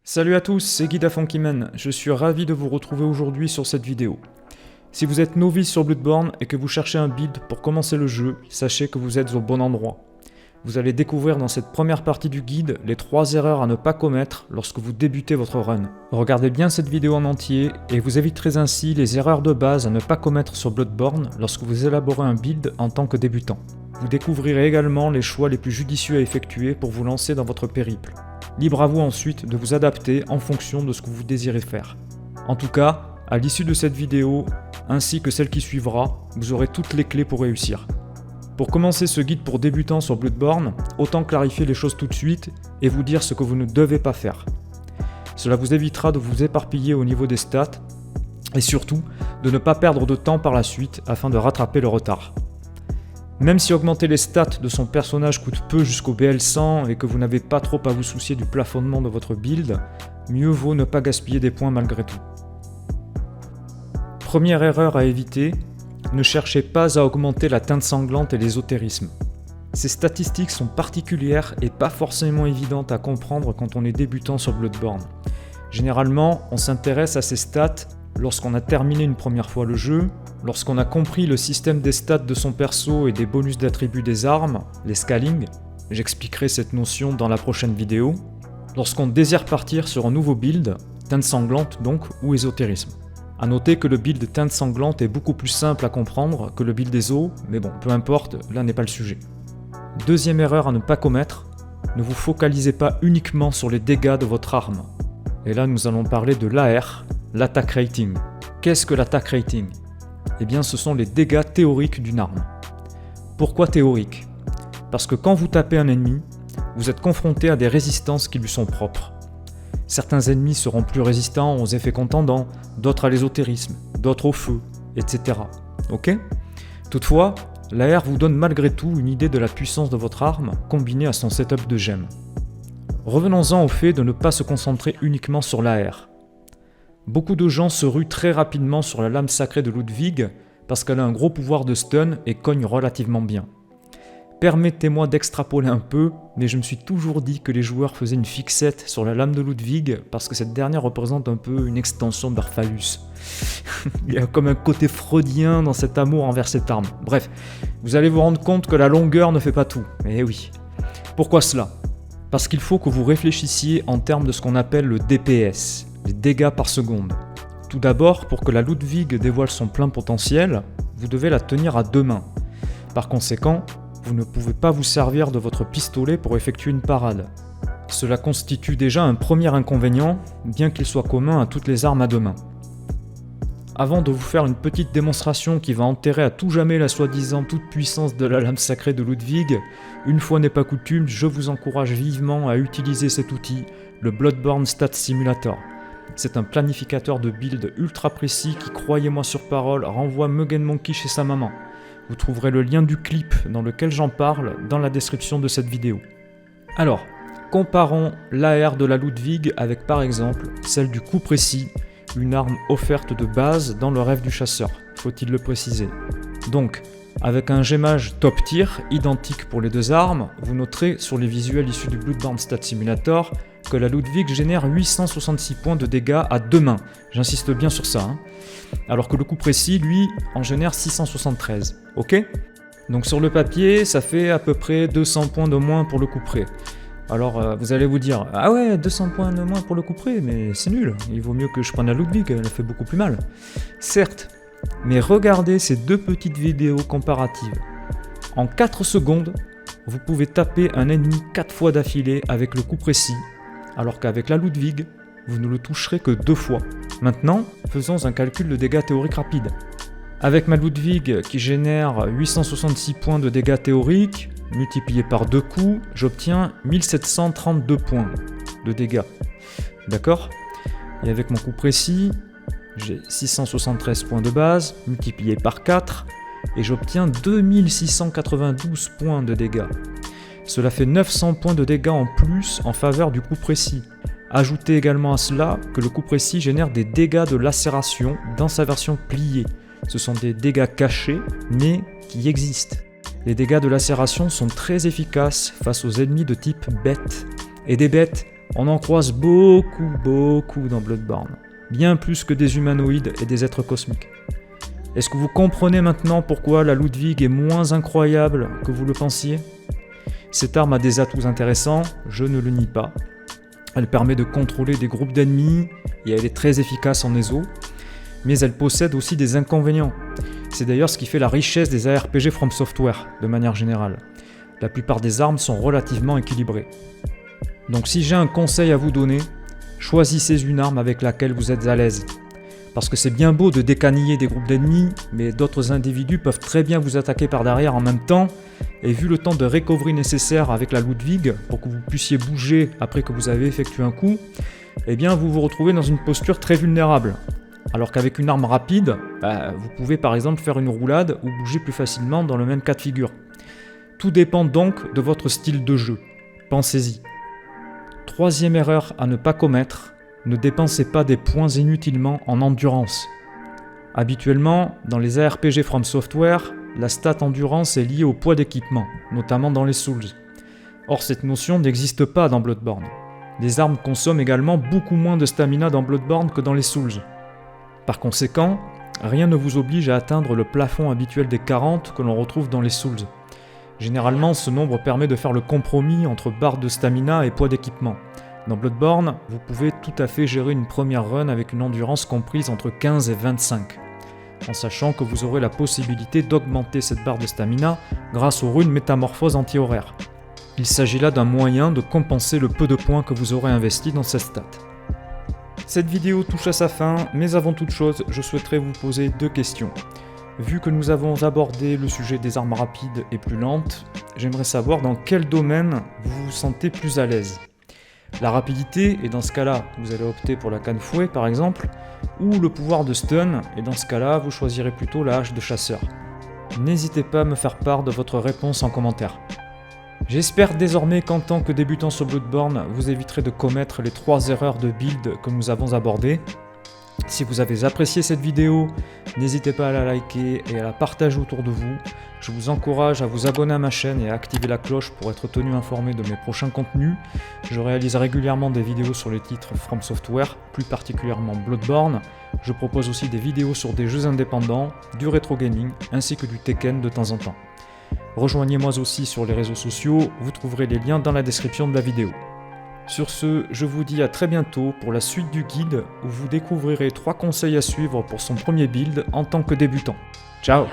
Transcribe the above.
Salut à tous, c'est Guy da Funkyman, je suis ravi de vous retrouver aujourd'hui sur cette vidéo. Si vous êtes novice sur Bloodborne et que vous cherchez un build pour commencer le jeu, sachez que vous êtes au bon endroit. Vous allez découvrir dans cette première partie du guide les 3 erreurs à ne pas commettre lorsque vous débutez votre run. Regardez bien cette vidéo en entier et vous éviterez ainsi les erreurs de base à ne pas commettre sur Bloodborne lorsque vous élaborez un build en tant que débutant. Vous découvrirez également les choix les plus judicieux à effectuer pour vous lancer dans votre périple. Libre à vous ensuite de vous adapter en fonction de ce que vous désirez faire. En tout cas, à l'issue de cette vidéo, ainsi que celle qui suivra, vous aurez toutes les clés pour réussir. Pour commencer ce guide pour débutants sur Bloodborne, autant clarifier les choses tout de suite et vous dire ce que vous ne devez pas faire. Cela vous évitera de vous éparpiller au niveau des stats et surtout de ne pas perdre de temps par la suite afin de rattraper le retard. Même si augmenter les stats de son personnage coûte peu jusqu'au BL100 et que vous n'avez pas trop à vous soucier du plafonnement de votre build, mieux vaut ne pas gaspiller des points malgré tout. Première erreur à éviter, ne cherchez pas à augmenter la teinte sanglante et l'ésotérisme. Ces statistiques sont particulières et pas forcément évidentes à comprendre quand on est débutant sur Bloodborne. Généralement, on s'intéresse à ces stats lorsqu'on a terminé une première fois le jeu, lorsqu'on a compris le système des stats de son perso et des bonus d'attributs des armes, les scaling, j'expliquerai cette notion dans la prochaine vidéo, lorsqu'on désire partir sur un nouveau build, teinte sanglante donc, ou ésotérisme. A noter que le build teinte sanglante est beaucoup plus simple à comprendre que le build des eaux, mais bon, peu importe, là n'est pas le sujet. Deuxième erreur à ne pas commettre, ne vous focalisez pas uniquement sur les dégâts de votre arme. Et là nous allons parler de l'AR, l'attack rating. Qu'est-ce que l'attack rating ? Eh bien ce sont les dégâts théoriques d'une arme. Pourquoi théoriques ? Parce que quand vous tapez un ennemi, vous êtes confronté à des résistances qui lui sont propres. Certains ennemis seront plus résistants aux effets contendants, d'autres à l'ésotérisme, d'autres au feu, etc. Ok ? Toutefois, l'AR vous donne malgré tout une idée de la puissance de votre arme combinée à son setup de gemmes. Revenons-en au fait de ne pas se concentrer uniquement sur l'AR. Beaucoup de gens se ruent très rapidement sur la lame sacrée de Ludwig parce qu'elle a un gros pouvoir de stun et cogne relativement bien. Permettez-moi d'extrapoler un peu, mais je me suis toujours dit que les joueurs faisaient une fixette sur la lame de Ludwig parce que cette dernière représente un peu une extension de leur phallus. Il y a comme un côté freudien dans cet amour envers cette arme. Bref, vous allez vous rendre compte que la longueur ne fait pas tout. Eh oui. Pourquoi cela ? Parce qu'il faut que vous réfléchissiez en termes de ce qu'on appelle le DPS, les dégâts par seconde. Tout d'abord, pour que la Ludwig dévoile son plein potentiel, vous devez la tenir à 2 mains. Par conséquent, vous ne pouvez pas vous servir de votre pistolet pour effectuer une parade. Cela constitue déjà un premier inconvénient, bien qu'il soit commun à toutes les armes à 2 mains. Avant de vous faire une petite démonstration qui va enterrer à tout jamais la soi-disant toute puissance de la lame sacrée de Ludwig, une fois n'est pas coutume, je vous encourage vivement à utiliser cet outil, le Bloodborne Stat Simulator. C'est un planificateur de build ultra précis qui, croyez-moi sur parole, renvoie Mugen Monkey chez sa maman. Vous trouverez le lien du clip dans lequel j'en parle dans la description de cette vidéo. Alors, comparons l'AR de la Ludwig avec par exemple celle du coup précis, une arme offerte de base dans le rêve du chasseur, faut-il le préciser. Donc, avec un gémage top tier, identique pour les deux armes, vous noterez sur les visuels issus du Bloodborne Stat Simulator que la Ludwig génère 866 points de dégâts à 2 mains, j'insiste bien sur ça, alors que le coup précis, lui, en génère 673, ok ? Donc sur le papier, ça fait à peu près 200 points de moins pour le coup près. Alors vous allez vous dire, ah ouais, 200 points de moins pour le coup près, mais c'est nul, il vaut mieux que je prenne la Ludwig, elle fait beaucoup plus mal. Certes, mais regardez ces 2 petites vidéos comparatives. En 4 secondes, vous pouvez taper un ennemi 4 fois d'affilée avec le coup précis, alors qu'avec la Ludwig, vous ne le toucherez que 2 fois. Maintenant, faisons un calcul de dégâts théoriques rapide. Avec ma Ludwig qui génère 866 points de dégâts théoriques, multiplié par 2 coups, j'obtiens 1732 points de dégâts. D'accord ? Et avec mon coup précis, j'ai 673 points de base, multiplié par 4, et j'obtiens 2692 points de dégâts. Cela fait 900 points de dégâts en plus en faveur du coup précis. Ajoutez également à cela que le coup précis génère des dégâts de lacération dans sa version pliée. Ce sont des dégâts cachés, mais qui existent. Les dégâts de lacération sont très efficaces face aux ennemis de type bête. Et des bêtes, On en croise beaucoup dans Bloodborne. Bien plus que des humanoïdes et des êtres cosmiques. Est-ce que vous comprenez maintenant pourquoi la Ludwig est moins incroyable que vous le pensiez ? Cette arme a des atouts intéressants, je ne le nie pas. Elle permet de contrôler des groupes d'ennemis et elle est très efficace en ESO, mais elle possède aussi des inconvénients. C'est d'ailleurs ce qui fait la richesse des ARPG From Software, de manière générale. La plupart des armes sont relativement équilibrées. Donc si j'ai un conseil à vous donner, choisissez une arme avec laquelle vous êtes à l'aise. Parce que c'est bien beau de décaniller des groupes d'ennemis, mais d'autres individus peuvent très bien vous attaquer par derrière en même temps, et vu le temps de recovery nécessaire avec la Ludwig, pour que vous puissiez bouger après que vous avez effectué un coup, eh bien vous vous retrouvez dans une posture très vulnérable. Alors qu'avec une arme rapide, vous pouvez par exemple faire une roulade ou bouger plus facilement dans le même cas de figure. Tout dépend donc de votre style de jeu. Pensez-y. Troisième erreur à ne pas commettre, ne dépensez pas des points inutilement en endurance. Habituellement, dans les ARPG From Software, la stat endurance est liée au poids d'équipement, notamment dans les Souls. Or cette notion n'existe pas dans Bloodborne. Les armes consomment également beaucoup moins de stamina dans Bloodborne que dans les Souls. Par conséquent, rien ne vous oblige à atteindre le plafond habituel des 40 que l'on retrouve dans les Souls. Généralement, ce nombre permet de faire le compromis entre barre de stamina et poids d'équipement. Dans Bloodborne, vous pouvez tout à fait gérer une première run avec une endurance comprise entre 15 et 25, en sachant que vous aurez la possibilité d'augmenter cette barre de stamina grâce aux runes métamorphose anti-horaire. Il s'agit là d'un moyen de compenser le peu de points que vous aurez investi dans cette stat. Cette vidéo touche à sa fin, mais avant toute chose, je souhaiterais vous poser 2 questions. Vu que nous avons abordé le sujet des armes rapides et plus lentes, j'aimerais savoir dans quel domaine vous vous sentez plus à l'aise. La rapidité, et dans ce cas-là, vous allez opter pour la canne fouet par exemple, ou le pouvoir de stun, et dans ce cas-là, vous choisirez plutôt la hache de chasseur. N'hésitez pas à me faire part de votre réponse en commentaire. J'espère désormais qu'en tant que débutant sur Bloodborne, vous éviterez de commettre les 3 erreurs de build que nous avons abordées. Si vous avez apprécié cette vidéo, n'hésitez pas à la liker et à la partager autour de vous. Je vous encourage à vous abonner à ma chaîne et à activer la cloche pour être tenu informé de mes prochains contenus. Je réalise régulièrement des vidéos sur les titres From Software, plus particulièrement Bloodborne. Je propose aussi des vidéos sur des jeux indépendants, du rétro gaming ainsi que du Tekken de temps en temps. Rejoignez-moi aussi sur les réseaux sociaux, vous trouverez les liens dans la description de la vidéo. Sur ce, je vous dis à très bientôt pour la suite du guide où vous découvrirez 3 conseils à suivre pour son premier build en tant que débutant. Ciao!